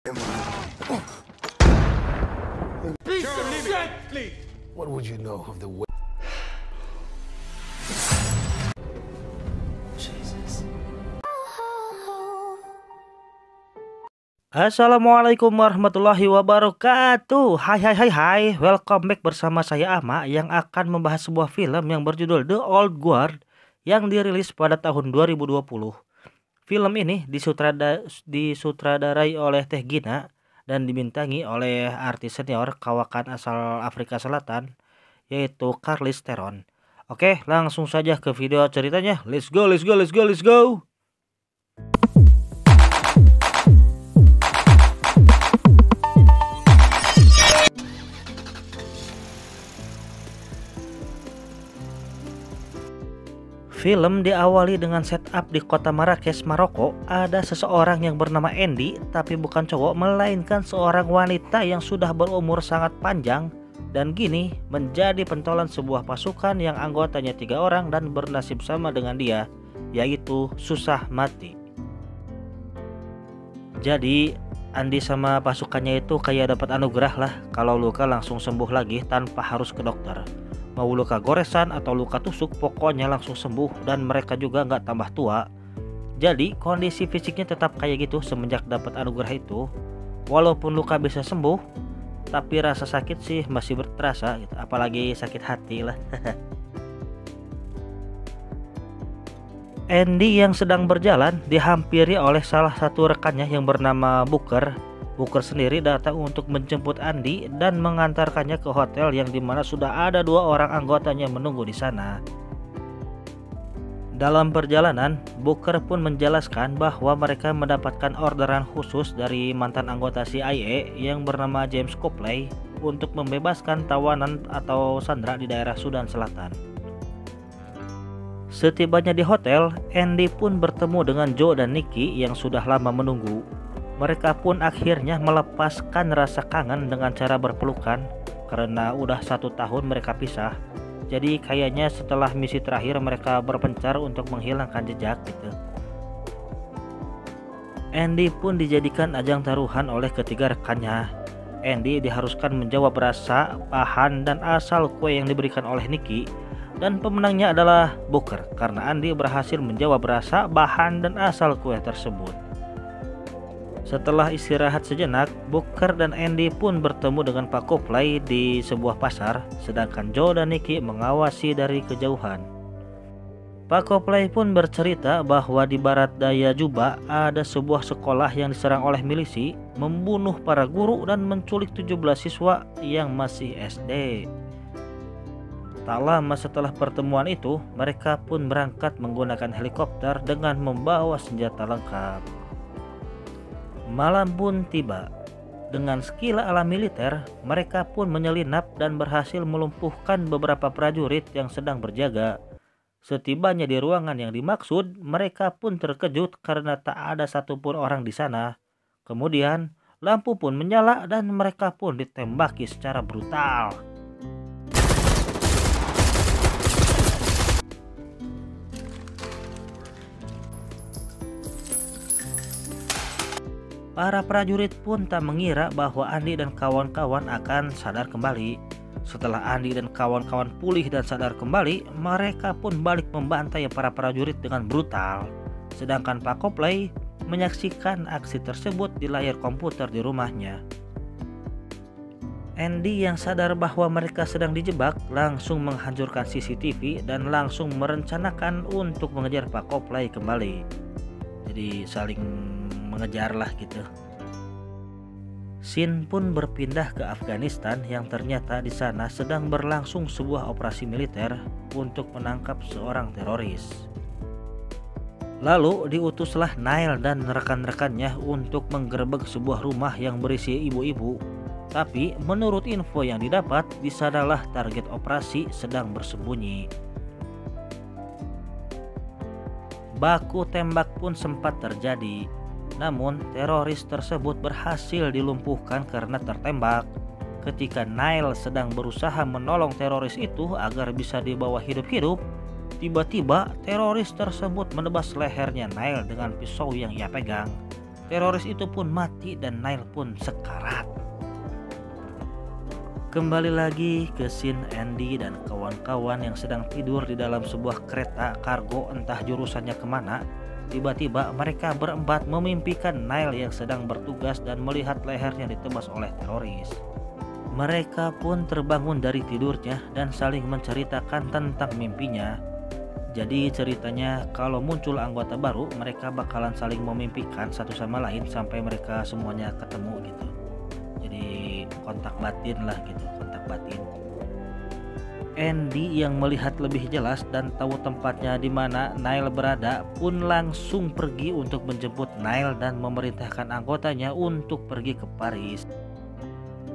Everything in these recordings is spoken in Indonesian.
What would you know of the way? Assalamualaikum warahmatullahi wabarakatuh. Hai, welcome back bersama saya Ama yang akan membahas sebuah film yang berjudul The Old Guard yang dirilis pada tahun 2020. Film ini disutradarai oleh Teh Gina dan dibintangi oleh artis senior kawakan asal Afrika Selatan yaitu Charlize Theron. Oke, langsung saja ke video ceritanya. Let's go. Film diawali dengan setup di kota Marrakesh, Maroko. Ada seseorang yang bernama Andy, tapi bukan cowok, melainkan seorang wanita yang sudah berumur sangat panjang dan kini menjadi pentolan sebuah pasukan yang anggotanya 3 orang dan bernasib sama dengan dia, yaitu susah mati. Jadi Andy sama pasukannya itu kayak dapat anugerah lah, kalau luka langsung sembuh lagi tanpa harus ke dokter. Mau luka goresan atau luka tusuk, pokoknya langsung sembuh dan mereka juga nggak tambah tua. Jadi kondisi fisiknya tetap kayak gitu semenjak dapat anugerah itu. Walaupun luka bisa sembuh, tapi rasa sakit sih masih terasa gitu. Apalagi sakit hati lah. Andy yang sedang berjalan dihampiri oleh salah satu rekannya yang bernama Booker. Booker sendiri datang untuk menjemput Andy dan mengantarkannya ke hotel yang dimana sudah ada 2 orang anggotanya menunggu di sana. Dalam perjalanan, Booker pun menjelaskan bahwa mereka mendapatkan orderan khusus dari mantan anggota CIA yang bernama James Copley untuk membebaskan tawanan atau sandera di daerah Sudan Selatan. Setibanya di hotel, Andy pun bertemu dengan Joe dan Nikki yang sudah lama menunggu. Mereka pun akhirnya melepaskan rasa kangen dengan cara berpelukan karena udah 1 tahun mereka pisah. Jadi kayaknya setelah misi terakhir mereka berpencar untuk menghilangkan jejak gitu. Andy pun dijadikan ajang taruhan oleh ketiga rekannya. Andy diharuskan menjawab rasa, bahan, dan asal kue yang diberikan oleh Nikki. Dan pemenangnya adalah Booker karena Andy berhasil menjawab rasa, bahan, dan asal kue tersebut. Setelah istirahat sejenak, Booker dan Andy pun bertemu dengan Pak Copley di sebuah pasar, sedangkan Joe dan Nikki mengawasi dari kejauhan. Pak Copley pun bercerita bahwa di barat daya Juba ada sebuah sekolah yang diserang oleh milisi, membunuh para guru dan menculik 17 siswa yang masih SD. Tak lama setelah pertemuan itu, mereka pun berangkat menggunakan helikopter dengan membawa senjata lengkap. Malam pun tiba. Dengan skill ala militer, mereka pun menyelinap dan berhasil melumpuhkan beberapa prajurit yang sedang berjaga. Setibanya di ruangan yang dimaksud, mereka pun terkejut karena tak ada satupun orang di sana. Kemudian, lampu pun menyala dan mereka pun ditembaki secara brutal. Para prajurit pun tak mengira bahwa Andy dan kawan-kawan akan sadar kembali. Setelah Andy dan kawan-kawan pulih dan sadar kembali, mereka pun balik membantai para prajurit dengan brutal. Sedangkan Pak Copley menyaksikan aksi tersebut di layar komputer di rumahnya. Andy yang sadar bahwa mereka sedang dijebak langsung menghancurkan CCTV dan langsung merencanakan untuk mengejar Pak Copley kembali. Jadi saling mengejar lah gitu. Scene pun berpindah ke Afghanistan yang ternyata di sana sedang berlangsung sebuah operasi militer untuk menangkap seorang teroris. Lalu diutuslah Nile dan rekan-rekannya untuk menggerebek sebuah rumah yang berisi ibu-ibu. Tapi menurut info yang didapat, di sanalah target operasi sedang bersembunyi. Baku tembak pun sempat terjadi. Namun teroris tersebut berhasil dilumpuhkan karena tertembak. Ketika Nile sedang berusaha menolong teroris itu agar bisa dibawa hidup-hidup, tiba-tiba teroris tersebut menebas lehernya Nile dengan pisau yang ia pegang. Teroris itu pun mati dan Nail pun sekarat. Kembali lagi ke scene Andy dan kawan-kawan yang sedang tidur di dalam sebuah kereta kargo entah jurusannya kemana. Tiba-tiba mereka berempat memimpikan Nail yang sedang bertugas dan melihat lehernya ditebas oleh teroris. Mereka pun terbangun dari tidurnya dan saling menceritakan tentang mimpinya. Jadi ceritanya kalau muncul anggota baru mereka bakalan saling memimpikan satu sama lain sampai mereka semuanya ketemu gitu. Jadi kontak batin lah gitu, kontak batin. Andy yang melihat lebih jelas dan tahu tempatnya di mana Nail berada pun langsung pergi untuk menjemput Nail dan memerintahkan anggotanya untuk pergi ke Paris.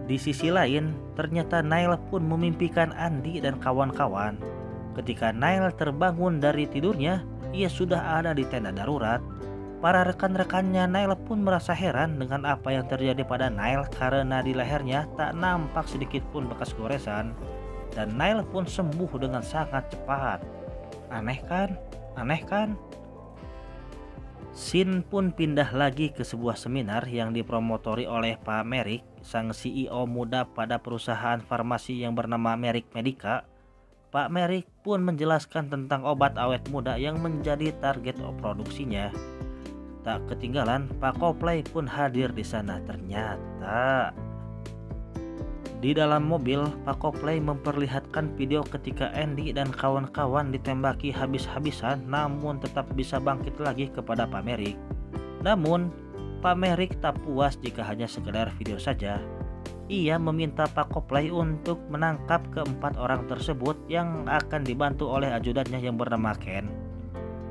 Di sisi lain, ternyata Nail pun memimpikan Andy dan kawan-kawan. Ketika Nail terbangun dari tidurnya, ia sudah ada di tenda darurat. Para rekan-rekannya Nail pun merasa heran dengan apa yang terjadi pada Nail karena di lehernya tak nampak sedikit pun bekas goresan. Dan Nail pun sembuh dengan sangat cepat. Aneh kan? Aneh kan? Scene pun pindah lagi ke sebuah seminar yang dipromotori oleh Pak Merrick, sang CEO muda pada perusahaan farmasi yang bernama Merrick Medica. Pak Merrick pun menjelaskan tentang obat awet muda yang menjadi target produksinya. Tak ketinggalan, Pak Copley pun hadir di sana. Ternyata di dalam mobil, Pak Copley memperlihatkan video ketika Andy dan kawan-kawan ditembaki habis-habisan namun tetap bisa bangkit lagi kepada Pak Merrick. Namun, Pak Merrick tak puas jika hanya sekedar video saja. Ia meminta Pak Copley untuk menangkap keempat orang tersebut yang akan dibantu oleh ajudannya yang bernama Ken.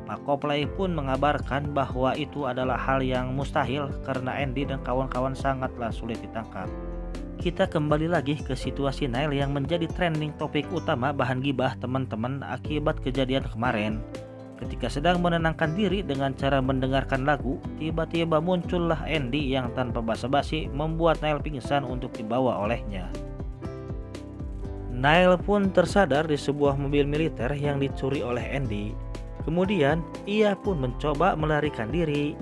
Pak Copley pun mengabarkan bahwa itu adalah hal yang mustahil karena Andy dan kawan-kawan sangatlah sulit ditangkap. Kita kembali lagi ke situasi Nail yang menjadi trending topik utama bahan gibah teman-teman akibat kejadian kemarin. Ketika sedang menenangkan diri dengan cara mendengarkan lagu, tiba-tiba muncullah Andy yang tanpa basa-basi membuat Nail pingsan untuk dibawa olehnya. Nail pun tersadar di sebuah mobil militer yang dicuri oleh Andy. Kemudian ia pun mencoba melarikan diri.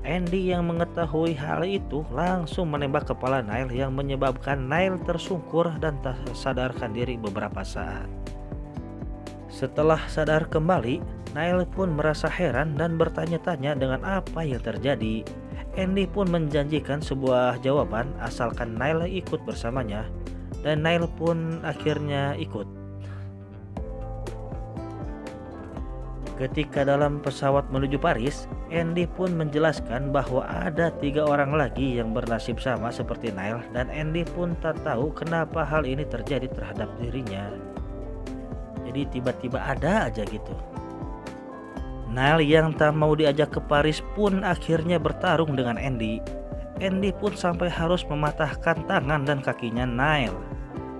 Andy yang mengetahui hal itu langsung menembak kepala Nail yang menyebabkan Nail tersungkur dan tak sadarkan diri beberapa saat. Setelah sadar kembali, Nail pun merasa heran dan bertanya-tanya dengan apa yang terjadi. Andy pun menjanjikan sebuah jawaban asalkan Nail ikut bersamanya, dan Nail pun akhirnya ikut. Ketika dalam pesawat menuju Paris, Andy pun menjelaskan bahwa ada 3 orang lagi yang bernasib sama seperti Nail dan Andy pun tak tahu kenapa hal ini terjadi terhadap dirinya. Jadi tiba-tiba ada aja gitu. Nail yang tak mau diajak ke Paris pun akhirnya bertarung dengan Andy. Andy pun sampai harus mematahkan tangan dan kakinya Nail.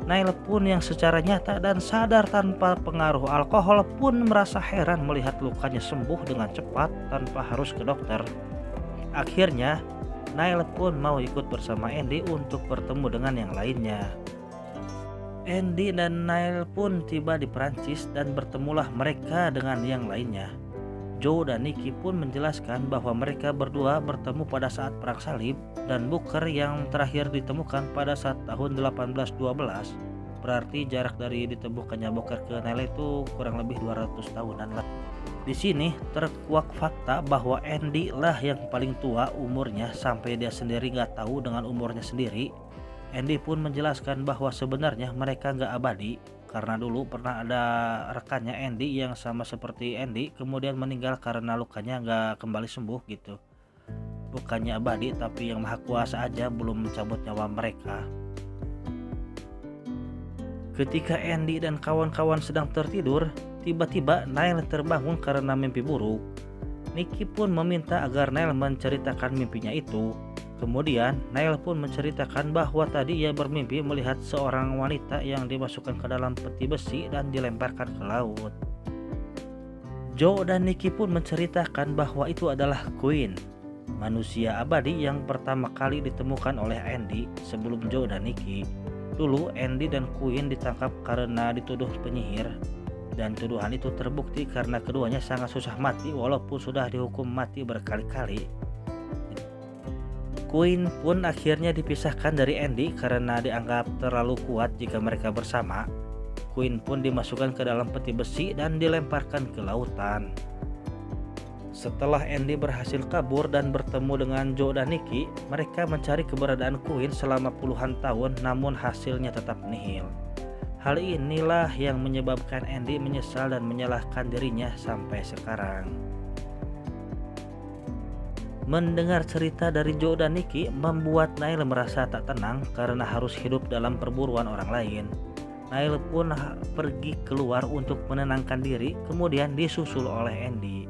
Nail pun yang secara nyata dan sadar tanpa pengaruh alkohol pun merasa heran melihat lukanya sembuh dengan cepat tanpa harus ke dokter. Akhirnya, Nail pun mau ikut bersama Andy untuk bertemu dengan yang lainnya. Andy dan Nail pun tiba di Prancis dan bertemulah mereka dengan yang lainnya. Joe dan Nicky pun menjelaskan bahwa mereka berdua bertemu pada saat Perang Salib dan Booker yang terakhir ditemukan pada saat tahun 1812. Berarti jarak dari ditemukannya Booker ke Nail itu kurang lebih 200 tahunan lah. Di sini terkuak fakta bahwa Andy lah yang paling tua umurnya sampai dia sendiri nggak tahu dengan umurnya sendiri. Andy pun menjelaskan bahwa sebenarnya mereka nggak abadi. Karena dulu pernah ada rekannya Andy yang sama seperti Andy kemudian meninggal karena lukanya nggak kembali sembuh gitu. Bukannya abadi tapi yang maha kuasa aja belum mencabut nyawa mereka. Ketika Andy dan kawan-kawan sedang tertidur, tiba-tiba Nail terbangun karena mimpi buruk. Nicky pun meminta agar Nail menceritakan mimpinya itu. Kemudian Nail pun menceritakan bahwa tadi ia bermimpi melihat seorang wanita yang dimasukkan ke dalam peti besi dan dilemparkan ke laut. Joe dan Nicky pun menceritakan bahwa itu adalah Queen, manusia abadi yang pertama kali ditemukan oleh Andy sebelum Joe dan Nicky. Dulu Andy dan Queen ditangkap karena dituduh penyihir, dan tuduhan itu terbukti karena keduanya sangat susah mati walaupun sudah dihukum mati berkali-kali. Queen pun akhirnya dipisahkan dari Andy karena dianggap terlalu kuat jika mereka bersama. Queen pun dimasukkan ke dalam peti besi dan dilemparkan ke lautan. Setelah Andy berhasil kabur dan bertemu dengan Joe dan Nikki, mereka mencari keberadaan Queen selama puluhan tahun namun hasilnya tetap nihil. Hal inilah yang menyebabkan Andy menyesal dan menyalahkan dirinya sampai sekarang. Mendengar cerita dari Joe dan Nikki membuat Niall merasa tak tenang karena harus hidup dalam perburuan orang lain. Niall pun pergi keluar untuk menenangkan diri, kemudian disusul oleh Andy.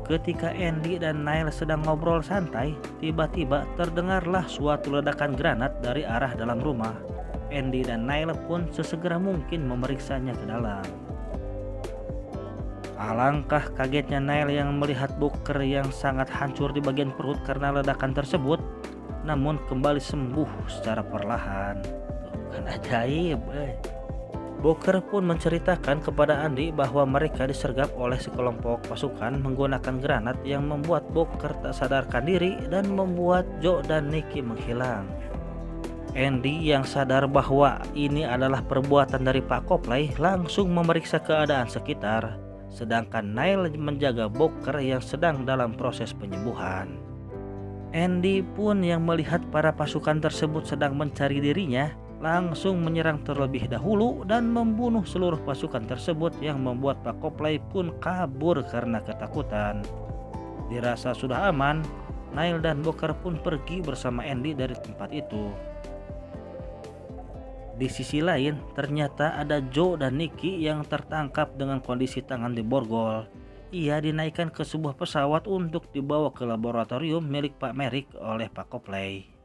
Ketika Andy dan Niall sedang ngobrol santai, tiba-tiba terdengarlah suatu ledakan granat dari arah dalam rumah. Andy dan Niall pun sesegera mungkin memeriksanya ke dalam. Alangkah kagetnya Niall yang melihat Booker yang sangat hancur di bagian perut karena ledakan tersebut, namun kembali sembuh secara perlahan. Bukan ajaib. Booker pun menceritakan kepada Andy bahwa mereka disergap oleh sekelompok pasukan menggunakan granat yang membuat Booker tak sadarkan diri dan membuat Joe dan Nikki menghilang. Andy yang sadar bahwa ini adalah perbuatan dari Pak Copley langsung memeriksa keadaan sekitar, sedangkan Niall menjaga Booker yang sedang dalam proses penyembuhan. Andy pun yang melihat para pasukan tersebut sedang mencari dirinya, langsung menyerang terlebih dahulu dan membunuh seluruh pasukan tersebut yang membuat Pak Copley pun kabur karena ketakutan. Dirasa sudah aman, Niall dan Booker pun pergi bersama Andy dari tempat itu. Di sisi lain, ternyata ada Joe dan Nikki yang tertangkap dengan kondisi tangan diborgol. Ia dinaikkan ke sebuah pesawat untuk dibawa ke laboratorium milik Pak Merrick oleh Pak Copley.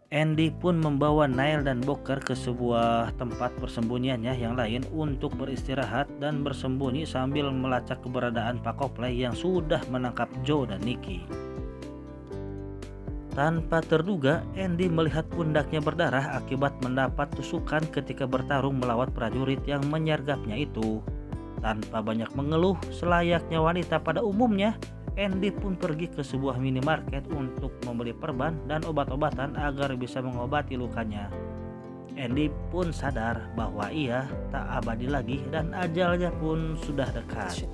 Andy pun membawa Niall dan Booker ke sebuah tempat persembunyiannya yang lain untuk beristirahat dan bersembunyi sambil melacak keberadaan Pak Copley yang sudah menangkap Joe dan Nikki. Tanpa terduga, Andy melihat pundaknya berdarah akibat mendapat tusukan ketika bertarung melawan prajurit yang menyergapnya itu. Tanpa banyak mengeluh, selayaknya wanita pada umumnya, Andy pun pergi ke sebuah minimarket untuk membeli perban dan obat-obatan agar bisa mengobati lukanya. Andy pun sadar bahwa ia tak abadi lagi dan ajalnya pun sudah dekat.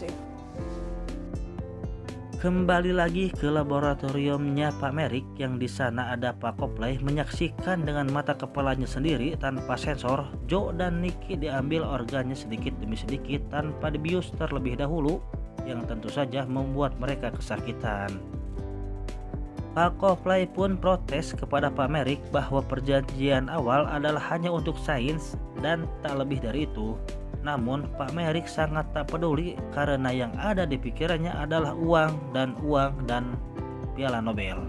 Kembali lagi ke laboratoriumnya Pak Merrick yang di sana ada Pak Copley menyaksikan dengan mata kepalanya sendiri tanpa sensor Joe dan Nikki diambil organnya sedikit demi sedikit tanpa dibius terlebih dahulu, yang tentu saja membuat mereka kesakitan. Pak Copley pun protes kepada Pak Merrick bahwa perjanjian awal adalah hanya untuk sains dan tak lebih dari itu. Namun Pak Merrick sangat tak peduli karena yang ada di pikirannya adalah uang dan piala Nobel.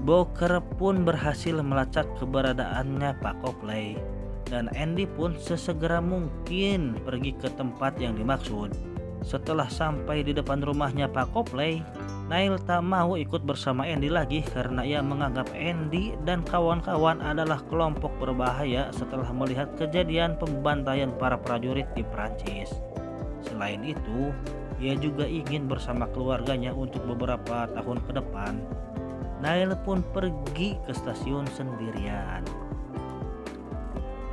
Booker pun berhasil melacak keberadaannya Pak Copley dan Andy pun sesegera mungkin pergi ke tempat yang dimaksud. Setelah sampai di depan rumahnya Pak Copley, Niall tak mau ikut bersama Andy lagi karena ia menganggap Andy dan kawan-kawan adalah kelompok berbahaya setelah melihat kejadian pembantaian para prajurit di Prancis. Selain itu, ia juga ingin bersama keluarganya untuk beberapa tahun ke depan. Niall pun pergi ke stasiun sendirian.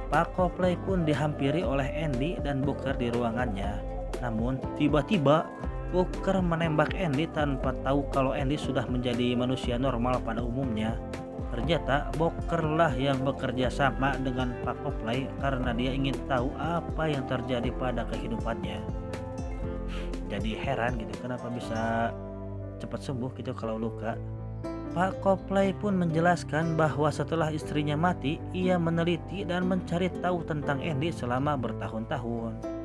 Pak Copley pun dihampiri oleh Andy dan Booker di ruangannya. Namun tiba-tiba Booker menembak Andy tanpa tahu kalau Andy sudah menjadi manusia normal pada umumnya. Ternyata Booker lah yang bekerja sama dengan Pak Copley karena dia ingin tahu apa yang terjadi pada kehidupannya. Jadi heran gitu, kenapa bisa cepat sembuh gitu kalau luka. Pak Copley pun menjelaskan bahwa setelah istrinya mati, ia meneliti dan mencari tahu tentang Andy selama bertahun-tahun.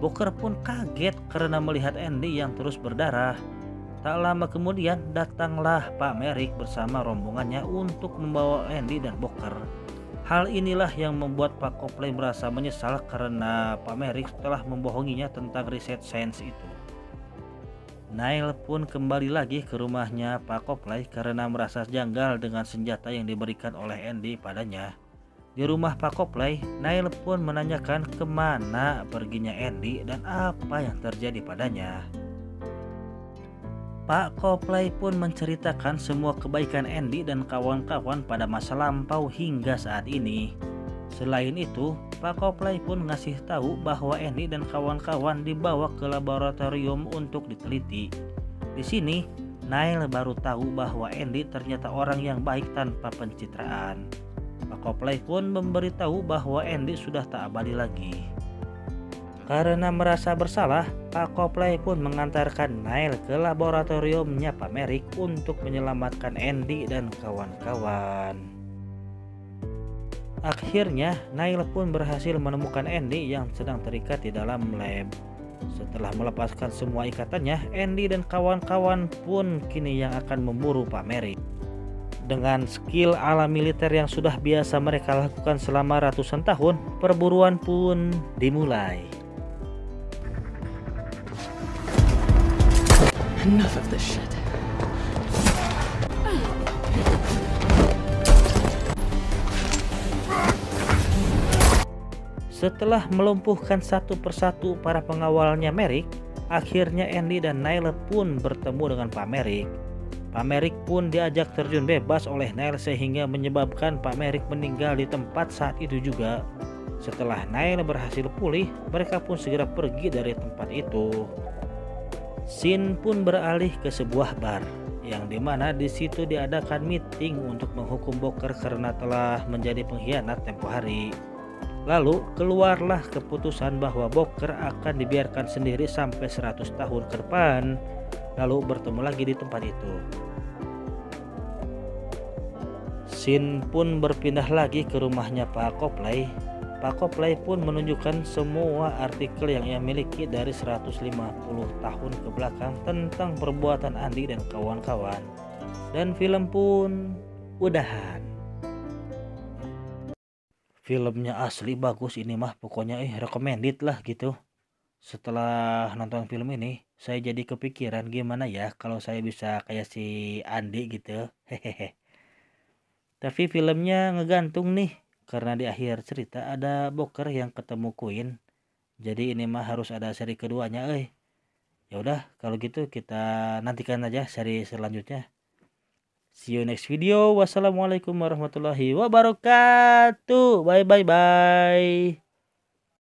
Booker pun kaget karena melihat Andy yang terus berdarah. Tak lama kemudian datanglah Pak Merrick bersama rombongannya untuk membawa Andy dan Booker. Hal inilah yang membuat Pak Copley merasa menyesal karena Pak Merrick telah membohonginya tentang riset sains itu. Niall pun kembali lagi ke rumahnya Pak Copley karena merasa janggal dengan senjata yang diberikan oleh Andy padanya. Di rumah Pak Copley, Niall pun menanyakan kemana perginya Andy dan apa yang terjadi padanya. Pak Copley pun menceritakan semua kebaikan Andy dan kawan-kawan pada masa lampau hingga saat ini. Selain itu, Pak Copley pun ngasih tahu bahwa Andy dan kawan-kawan dibawa ke laboratorium untuk diteliti. Di sini, Neil baru tahu bahwa Andy ternyata orang yang baik tanpa pencitraan. Pak Copley pun memberitahu bahwa Andy sudah tak abadi lagi. Karena merasa bersalah, Pak Copley pun mengantarkan Neil ke laboratoriumnya Pak Merrick untuk menyelamatkan Andy dan kawan-kawan. Akhirnya, Neil pun berhasil menemukan Andy yang sedang terikat di dalam lab. Setelah melepaskan semua ikatannya, Andy dan kawan-kawan pun kini yang akan memburu Pak Merrick. Dengan skill ala militer yang sudah biasa mereka lakukan selama ratusan tahun, perburuan pun dimulai. Enough of this shit. Setelah melumpuhkan satu persatu para pengawalnya Merrick, akhirnya Andy dan Neil pun bertemu dengan Pak Merrick. Pak Merrick pun diajak terjun bebas oleh Neil sehingga menyebabkan Pak Merrick meninggal di tempat saat itu juga. Setelah Neil berhasil pulih, mereka pun segera pergi dari tempat itu. Scene pun beralih ke sebuah bar, yang dimana di situ diadakan meeting untuk menghukum Booker karena telah menjadi pengkhianat tempo hari. Lalu keluarlah keputusan bahwa Booker akan dibiarkan sendiri sampai 100 tahun ke depan, lalu bertemu lagi di tempat itu. Scene pun berpindah lagi ke rumahnya Pak Copley. Pak Copley pun menunjukkan semua artikel yang ia miliki dari 150 tahun ke belakang tentang perbuatan Andy dan kawan-kawan. Dan film pun udahan. Filmnya asli bagus ini mah, pokoknya recommended lah gitu. Setelah nonton film ini, saya jadi kepikiran gimana ya kalau saya bisa kayak si Andy gitu. Hehehe. Tapi filmnya ngegantung nih. Karena di akhir cerita ada Booker yang ketemu Queen. Jadi ini mah harus ada seri keduanya, Ya udah, kalau gitu kita nantikan aja seri selanjutnya. See you next video. Wassalamualaikum warahmatullahi wabarakatuh. Bye bye bye.